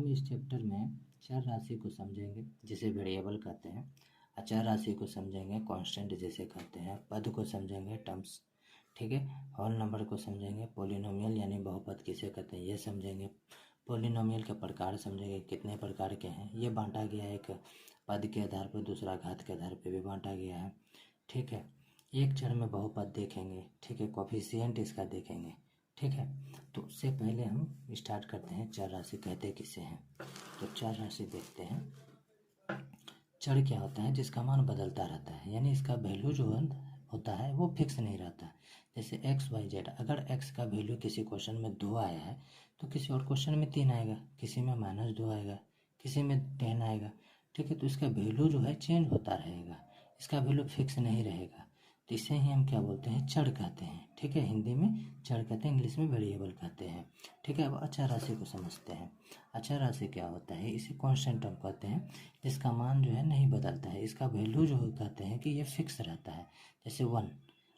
हम इस चैप्टर में चर राशि को समझेंगे जिसे वेरिएबल कहते हैं, अचर राशि को समझेंगे कांस्टेंट जिसे कहते हैं, पद को समझेंगे टर्म्स, ठीक है, होल नंबर को समझेंगे, पॉलिनोमियल यानी बहुपद किसे कहते हैं ये समझेंगे, पॉलिनोमियल के प्रकार समझेंगे कितने प्रकार के हैं, ये बांटा गया है, एक पद के आधार पर दूसरा घात के आधार पर भी बांटा गया है, ठीक है। एक चर में बहुपद देखेंगे, ठीक है, कोफिशिएंट इसका देखेंगे, ठीक है। तो उससे पहले हम स्टार्ट करते हैं चर राशि कहते किसे हैं। तो चर राशि देखते हैं। चर क्या होता है? जिसका मान बदलता रहता है, यानी इसका वैल्यू जो होता है वो फिक्स नहीं रहता। जैसे एक्स वाई जेड, अगर एक्स का वैल्यू किसी क्वेश्चन में 2 आया है तो किसी और क्वेश्चन में 3 आएगा, किसी में -2 आएगा, किसी में 10 आएगा, ठीक है। तो इसका वैल्यू जो है चेंज होता रहेगा, इसका वैल्यू फिक्स नहीं रहेगा। तो इसे ही हम क्या बोलते हैं? चर कहते हैं, ठीक है। हिंदी में चर कहते हैं, इंग्लिश में वेरिएबल कहते हैं, ठीक है। अब अचर राशि को समझते हैं। अचर राशि क्या होता है? इसे कांस्टेंट टर्म कहते हैं, जिसका मान जो है नहीं बदलता है, इसका वैल्यू जो कहते हैं कि ये फिक्स रहता है। जैसे 1,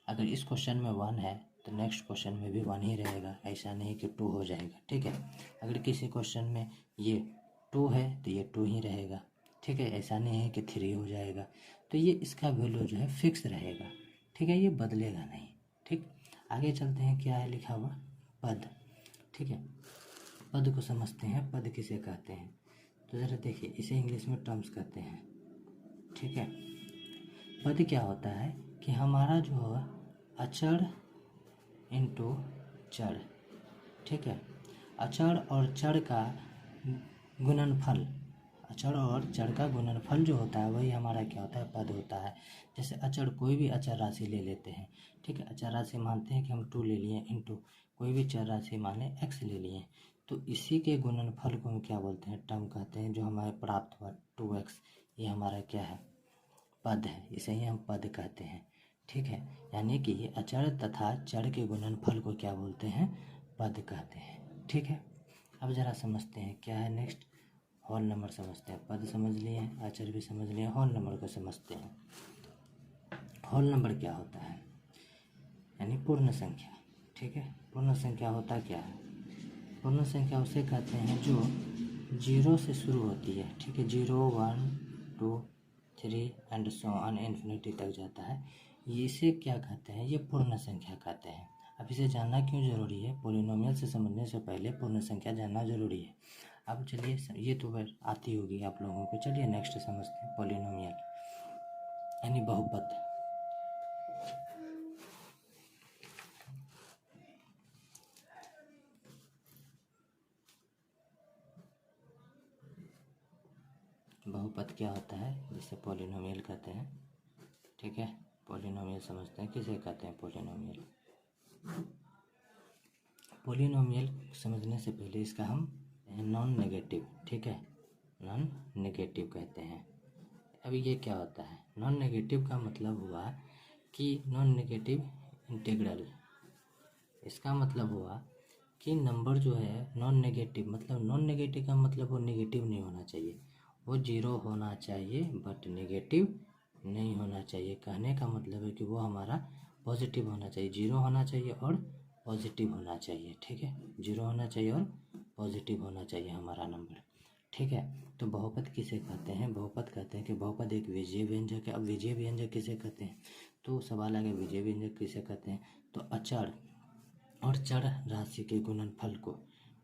अगर इस क्वेश्चन में 1 है तो नेक्स्ट क्वेश्चन में भी 1 ही रहेगा, ऐसा नहीं कि 2 हो जाएगा, ठीक है। अगर किसी क्वेश्चन में ये 2 है तो ये 2 ही रहेगा, ठीक है, ऐसा नहीं है कि 3 हो जाएगा। तो ये इसका वैल्यू जो है फिक्स रहेगा, ठीक है, ये बदलेगा नहीं, ठीक। आगे चलते हैं, क्या है लिखा हुआ? पद, ठीक है। पद को समझते हैं, पद किसे कहते हैं? तो ज़रा देखिए, इसे इंग्लिश में टर्म्स कहते हैं, ठीक है। पद क्या होता है कि हमारा जो है अचर इनटू चर, ठीक है। अचर और चर का गुणनफल, अचर और चर का गुणनफल जो होता है वही हमारा क्या होता है? पद होता है। जैसे अचर, कोई भी अचर राशि ले लेते हैं, ठीक है। अचर राशि मानते हैं कि हम 2 ले लिए, इनटू कोई भी चर राशि मान लें x ले लिए, तो इसी के गुणनफल को हम क्या बोलते हैं? टर्म कहते हैं। जो हमारे प्राप्त हुआ 2x, ये हमारा क्या है? पद है, इसे ही हम पद कहते हैं, ठीक है। यानी कि ये अचर तथा चर के गुणनफल को क्या बोलते हैं? पद कहते हैं, ठीक है। अब ज़रा समझते हैं क्या है नेक्स्ट, होल नंबर समझते हैं। पद समझ लिए हैं, अचर भी समझ लिए, होल नंबर को समझते हैं। होल नंबर क्या होता है? यानी पूर्ण संख्या, ठीक है। पूर्ण संख्या होता क्या है? पूर्ण संख्या उसे कहते हैं जो 0 से शुरू होती है, ठीक है। 0, 1, 2, 3 एंड सो ऑन इन्फिनिटी तक जाता है, इसे क्या कहते हैं? ये पूर्ण संख्या कहते हैं। अब इसे जानना क्यों ज़रूरी है? पॉलिनोमियल से समझने से पहले पूर्ण संख्या जानना ज़रूरी है। अब चलिए, ये तो आती होगी आप लोगों को। चलिए नेक्स्ट समझते हैं, पॉलिनोमियल यानी बहुपद। बहुपद क्या होता है? जिसे पॉलिनोमियल कहते हैं, ठीक है। पॉलिनोमियल समझते हैं, किसे कहते हैं पॉलिनोमियल? पॉलिनोमियल समझने से पहले इसका हम नॉन नेगेटिव, ठीक है, नॉन नेगेटिव कहते हैं। अब ये क्या होता है? नॉन नेगेटिव का मतलब हुआ कि नॉन नेगेटिव इंटीग्रल, इसका मतलब हुआ कि नंबर जो है नॉन नेगेटिव, मतलब नॉन नेगेटिव का मतलब वो नेगेटिव नहीं होना चाहिए, वो 0 होना चाहिए बट नेगेटिव नहीं होना चाहिए। कहने का मतलब है कि वो हमारा पॉजिटिव होना चाहिए, 0 होना चाहिए और पॉजिटिव होना चाहिए, ठीक है। 0 होना चाहिए और पॉजिटिव होना चाहिए हमारा नंबर, ठीक है। तो बहुपद किसे कहते हैं? बहुपद कहते हैं कि बहुपद एक विजय व्यंजक है। अब विजय व्यंजक किसे कहते हैं? तो सवाल आ गया, विजय व्यंजक किसे कहते हैं? तो अचर और चर राशि के गुणनफल को,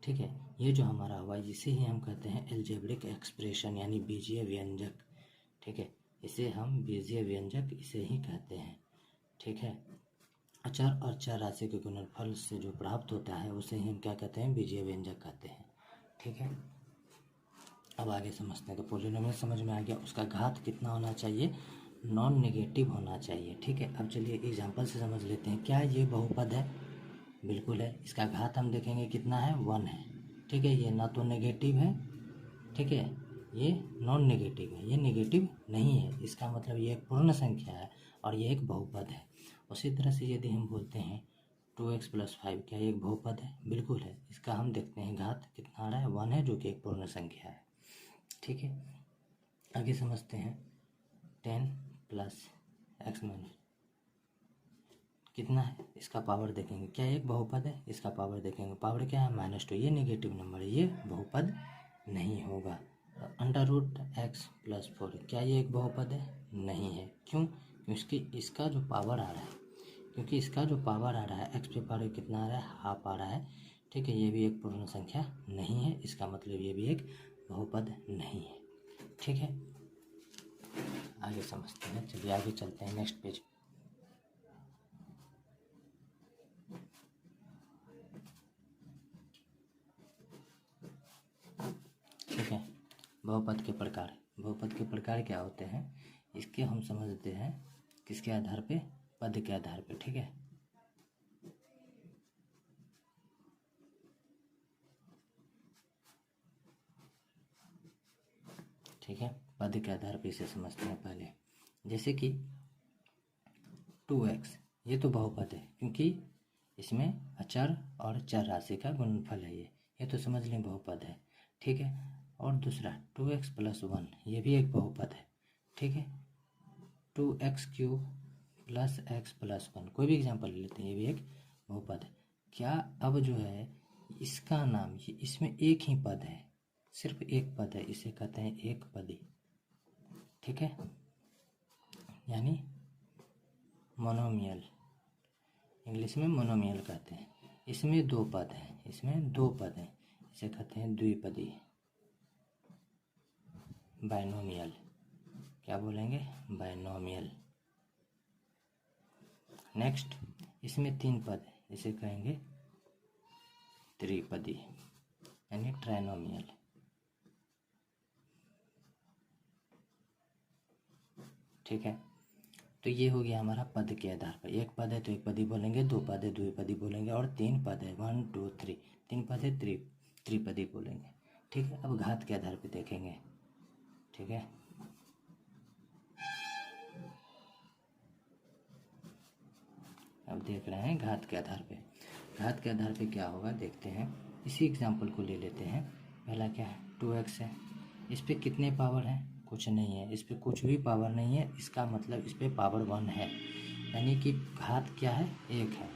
ठीक है, ये जो हमारा हुआ इसे ही हम कहते हैं एल्जेब्रिक एक्सप्रेशन यानी बीजीय व्यंजक, ठीक है। इसे हम बीजीय व्यंजक इसे ही कहते हैं, ठीक है। अचर और चर राशि के गुणनफल से जो प्राप्त होता है उसे ही हम क्या कहते हैं? बीजीय व्यंजक कहते हैं, ठीक है। अब आगे समझते हैं। तो पॉलिनोमियल समझ में आ गया, उसका घात कितना होना चाहिए? नॉन नेगेटिव होना चाहिए, ठीक है। अब चलिए एग्जाम्पल से समझ लेते हैं। क्या ये बहुपद है? बिल्कुल है। इसका घात हम देखेंगे कितना है? 1 है, ठीक है। ये ना तो नेगेटिव है, ठीक है, ये नॉन नेगेटिव है, ये नेगेटिव नहीं है, इसका मतलब ये एक पूर्ण संख्या है और ये एक बहुपद है। उसी तरह से यदि हम बोलते हैं 2x + 5, क्या ये एक बहुपद है? बिल्कुल है। इसका हम देखते हैं घात कितना आ रहा है? 1 है, जो कि एक पूर्ण संख्या है, ठीक है। आगे समझते हैं। 10 + x- कितना है? इसका पावर देखेंगे, क्या एक बहुपद है? इसका पावर देखेंगे, पावर क्या है? -2, ये नेगेटिव नंबर है, ये बहुपद नहीं होगा। अंडर रूट एक्स प्लस 4 क्या ये एक बहुपद है? नहीं है। क्यों? क्योंकि इसका जो पावर आ रहा है, क्योंकि इसका जो पावर आ रहा है एक्स पे पावर कितना आ रहा है? हाफ आ रहा है। ठीक है, ये भी एक पूर्ण संख्या नहीं है, इसका मतलब ये भी एक बहुपद नहीं है। ठीक है, आगे समझते हैं। चलिए आगे चलते हैं नेक्स्ट पेज। ठीक है, बहुपद के प्रकार। बहुपद के प्रकार क्या होते हैं इसके हम समझते हैं किसके आधार पे? पद के आधार पे। ठीक है, ठीक है, पद के आधार पे इसे समझते हैं पहले। जैसे कि 2x, ये तो बहुपद है क्योंकि इसमें अचर और चर राशि का गुणनफल है। ये तो समझ लें बहुपद है। ठीक है, और दूसरा 2x प्लस 1, ये भी एक बहुपद है। ठीक है, 2x³ प्लस x प्लस 1, कोई भी एग्जाम्पल ले लेते हैं, ये भी एक बहुपद है। क्या अब जो है इसका नाम, ये इसमें एक ही पद है, सिर्फ एक पद है, इसे कहते हैं एक पदी। ठीक है, यानी मोनोमियल, इंग्लिश में मोनोमियल कहते हैं। इसमें दो पद हैं, इसमें दो पद हैं, इसे कहते हैं द्विपदी, बाइनोमियल। क्या बोलेंगे? बाइनोमियल। नेक्स्ट, इसमें तीन पद है, इसे कहेंगे त्रिपदी, यानी ट्राइनोमियल। ठीक है, तो ये हो गया हमारा पद के आधार पर। एक पद है तो एक पदी बोलेंगे, दो पद है द्विपदी बोलेंगे, और तीन पद है 1 2 3, तीन पद है त्रिपदी बोलेंगे। ठीक है, अब घात के आधार पर देखेंगे। ठीक है, अब देख रहे हैं घात के आधार पे। घात के आधार पे क्या होगा देखते हैं। इसी एग्जाम्पल को ले लेते हैं। पहला क्या है? 2x है, इस पे कितने पावर है? कुछ नहीं है, इस पे कुछ भी पावर नहीं है, इसका मतलब इस पे पावर 1 है, यानी कि घात क्या है? 1 है।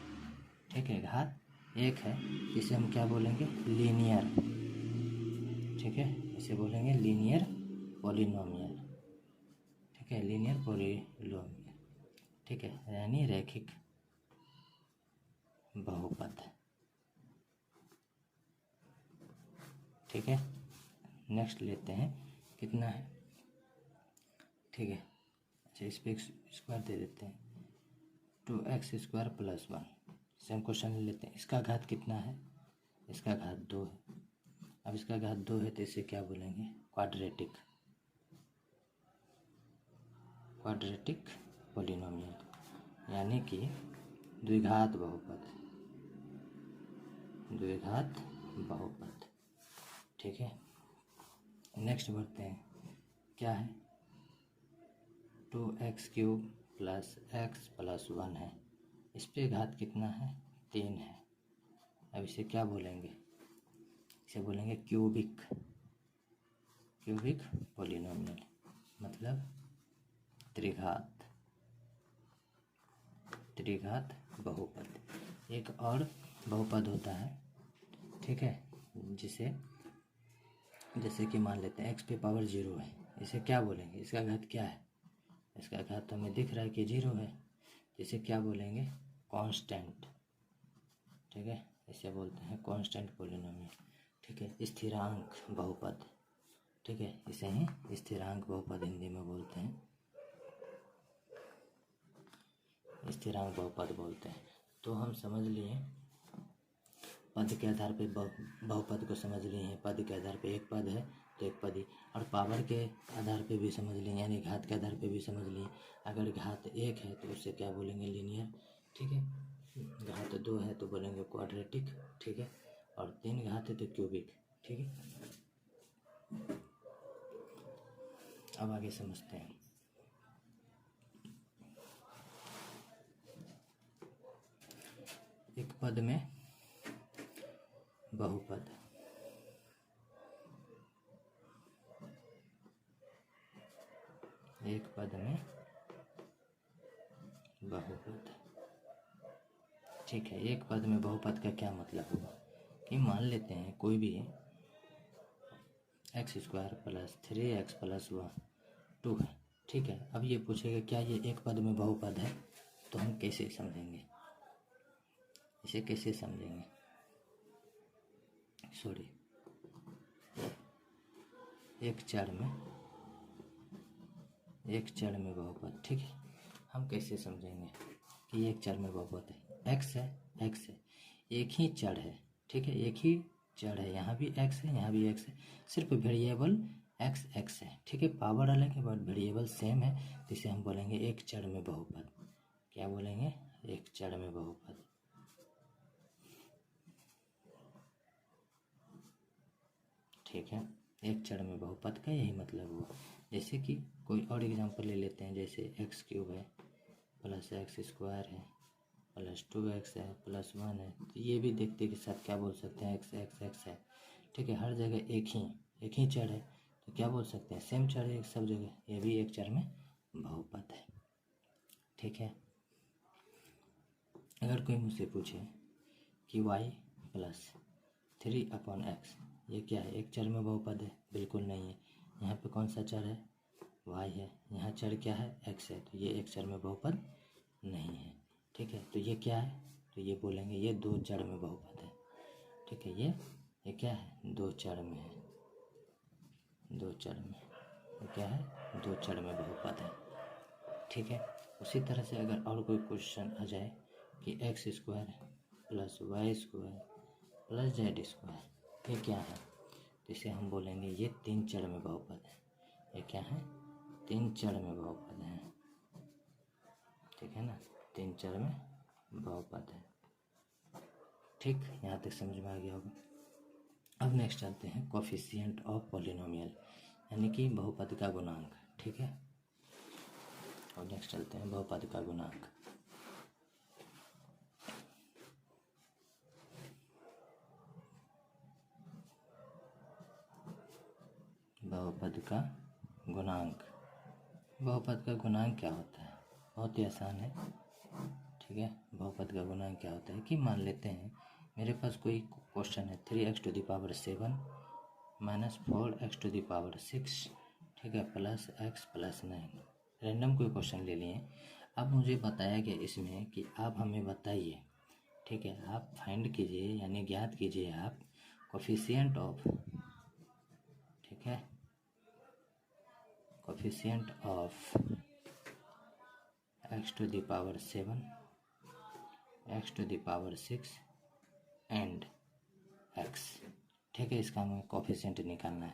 ठीक है, घात 1 है, इसे हम क्या बोलेंगे? लीनियर। ठीक है, इसे बोलेंगे लीनियर पॉलिनोमियल। ठीक है, लीनियर पॉलिनोमियल। ठीक है, यानी रैखिक बहुपद। ठीक है, नेक्स्ट लेते हैं, कितना है? ठीक है, अच्छा इस पर स्क्वायर दे देते हैं, 2x² प्लस 1। सेम क्वेश्चन ले लेते हैं, इसका घात कितना है? इसका घात 2 है। अब इसका घात 2 है तो इसे क्या बोलेंगे? क्वाड्रेटिक, क्वाड्रेटिक पॉलिनोमियल, यानी कि द्विघात बहुपद, द्विघात बहुपद। ठीक है, नेक्स्ट बढ़ते हैं, क्या है? 2x³ प्लस x प्लस 1 है, इस पे घात कितना है? 3 है। अब इसे क्या बोलेंगे? इसे बोलेंगे क्यूबिक, क्यूबिक पॉलिनोमियल, मतलब त्रिघात, त्रिघात बहुपद। एक और बहुपद होता है, ठीक है, जिसे जैसे कि मान लेते हैं x पे पावर 0 है, इसे क्या बोलेंगे? इसका घात क्या है? इसका घात तो हमें दिख रहा है कि 0 है, इसे क्या बोलेंगे? कांस्टेंट। ठीक है, इसे बोलते हैं कांस्टेंट पॉलिनोमियल। ठीक है, स्थिरांक बहुपद। ठीक है, इसे ही स्थिरांक बहुपद हिंदी में बोलते हैं, स्थिरांक बहुपद बोलते हैं। तो हम समझ लिए पद के आधार पे बहुपद को समझ लिए हैं। पद के आधार पे एक पद है तो एक पदी, और पावर के आधार पे भी समझ लिए, यानी घात के आधार पे भी समझ लिए। अगर घात 1 है तो उसे क्या बोलेंगे? लीनियर। ठीक है, घात 2 है तो बोलेंगे क्वाड्रेटिक। ठीक है, और 3 घात है तो क्यूबिक। ठीक है, अब आगे समझते हैं। एक पद में बहुपद, एक पद में बहुपद। ठीक है, एक पद में बहुपद का क्या मतलब हुआ कि मान लेते हैं कोई भी x square plus 3x plus 2 है। ठीक है, अब ये पूछेगा क्या ये एक पद में बहुपद है, तो हम कैसे समझेंगे, इसे कैसे समझेंगे, सॉरी एक चर में बहुपद। ठीक है, हम कैसे समझेंगे कि एक चर में बहुपद है। x है, एक ही चर है। ठीक है, एक ही चर है, यहाँ भी x है, यहाँ भी x है, सिर्फ वेरिएबल x है। ठीक है, पावर अलग है बट वेरिएबल सेम है, तो इसे हम बोलेंगे एक चर में बहुपद। क्या बोलेंगे, एक चर में बहुपद। ठीक है, एक चर में बहुपद का यही मतलब हुआ। जैसे कि कोई और एग्जांपल ले लेते हैं, जैसे x³ है प्लस x² है प्लस 2x है प्लस 1 है, तो ये भी देखते के साथ क्या बोल सकते हैं, x है। ठीक है, हर जगह एक ही चर है, तो क्या बोल सकते हैं, सेम चर है सब जगह, ये भी एक चर में बहुपद है। ठीक है, अगर कोई मुझसे पूछे कि y प्लस 3/x ये क्या है, एक चर में बहुपद है, बिल्कुल नहीं है। यहाँ पे कौन सा चर है, y है, यहाँ चर क्या है, x है, तो ये एक चर में बहुपद नहीं है। ठीक है, तो ये क्या है, तो ये बोलेंगे ये दो चर में बहुपद है। ठीक है, ये क्या है, दो चर में है, दो चर में, ये क्या है, दो चर में बहुपद है। ठीक है, उसी तरह से अगर और कोई क्वेश्चन आ जाए कि x² plus y² plus z² ये क्या है, तो इसे हम बोलेंगे ये तीन चर में बहुपद है। ये क्या है, तीन चर में बहुपद है। ठीक है ना, तीन चर में बहुपद है। ठीक, यहाँ तक समझ में आ गया होगा। अब नेक्स्ट आते हैं कोफिशिएंट ऑफ पॉलिनोमियल, यानी कि बहुपद का गुणांक। ठीक है, और नेक्स्ट चलते हैं बहुपद का गुणांक। बहुपद का गुणांक, बहुपद का गुणांक क्या होता है, बहुत ही आसान है। ठीक है, बहुपद का गुणांक क्या होता है कि मान लेते हैं मेरे पास कोई क्वेश्चन है 3x⁴ माइनस 4x⁴ ठीक है प्लस x प्लस 9, रैंडम कोई क्वेश्चन ले लिए। अब मुझे बताया गया इसमें कि आप हमें बताइए, ठीक है, आप फाइंड कीजिए यानी ज्ञात कीजिए आप कोफिशिएंट ऑफ, ठीक है, coefficient of x⁴ x⁴ and x। ठीक है, इसका हमें कोफिशिएंट निकालना है।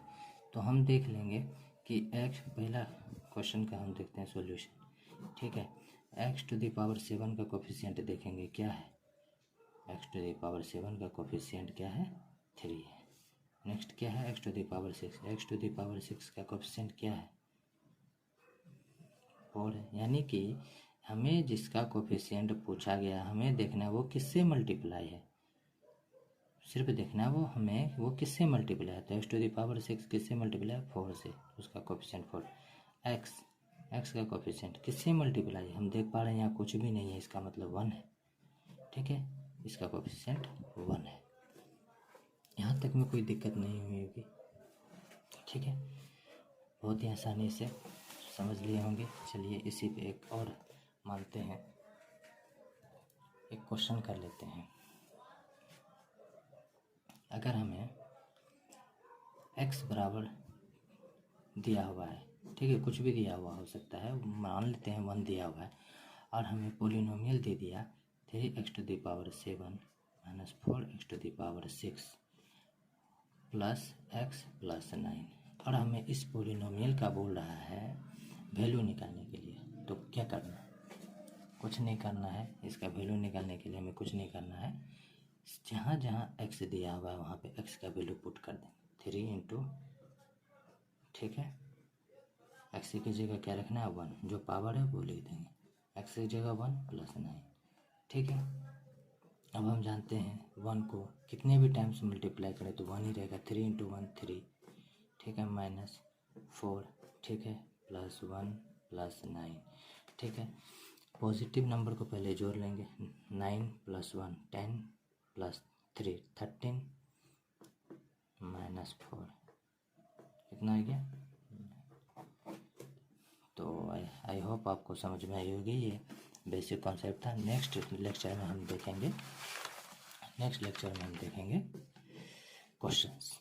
तो हम देख लेंगे कि x, पहला क्वेश्चन का हम देखते हैं सॉल्यूशन। ठीक है, x⁴ का कोफिशिएंट देखेंगे क्या है, x⁴ का कोफिशिएंट क्या है, 3 है। नेक्स्ट क्या है, x⁴ का कोफिशिएंट क्या है, 4 है। यानी कि हमें जिसका कोफिशिएंट पूछा गया हमें देखना है वो किससे मल्टीप्लाई है, सिर्फ देखना है वो हमें वो किससे मल्टीप्लाई है। तो x⁴ किससे मल्टीप्लाई है, 4 से, उसका कोफिशिएंट 4। x का कोफिशिएंट किससे मल्टीप्लाई है, हम देख पा रहे हैं यहाँ कुछ भी नहीं है, इसका मतलब 1 है। ठीक है, इसका कोफिशिएंट 1 है। यहाँ तक में कोई दिक्कत नहीं हुई होगी। ठीक है, बहुत ही आसानी से समझ लिए होंगे। चलिए इसी पे एक और मानते हैं, एक क्वेश्चन कर लेते हैं। अगर हमें x बराबर दिया हुआ है, ठीक है, कुछ भी दिया हुआ हो सकता है, मान लेते हैं 1 दिया हुआ है, और हमें पोलिनोमियल दे दिया 3x⁴ minus 4x⁴ plus x plus 9, और हमें इस पोलिनोमियल का बोल रहा है वैल्यू निकालने के लिए। तो क्या करना है, कुछ नहीं करना है, इसका वैल्यू निकालने के लिए हमें कुछ नहीं करना है, जहाँ जहाँ x दिया हुआ है वहाँ पे x का वैल्यू पुट कर देंगे 3 इंटू, ठीक है, x की जगह क्या रखना है 1, जो पावर है वो लिख देंगे, x की जगह 1 प्लस 9। ठीक है, अब हम जानते हैं 1 को कितने भी टाइम्स मल्टीप्लाई करें तो 1 ही रहेगा, 3 इंटू 1 3, ठीक है, माइनस 4, ठीक है, प्लस 1 प्लस 9। ठीक है, पॉजिटिव नंबर को पहले जोड़ लेंगे, 9 प्लस 1 10 प्लस 3 13 माइनस 4, इतना आ गया। तो आई होप आपको समझ में आई होगी। ये बेसिक कॉन्सेप्ट था। नेक्स्ट लेक्चर में हम देखेंगे क्वेश्चंस।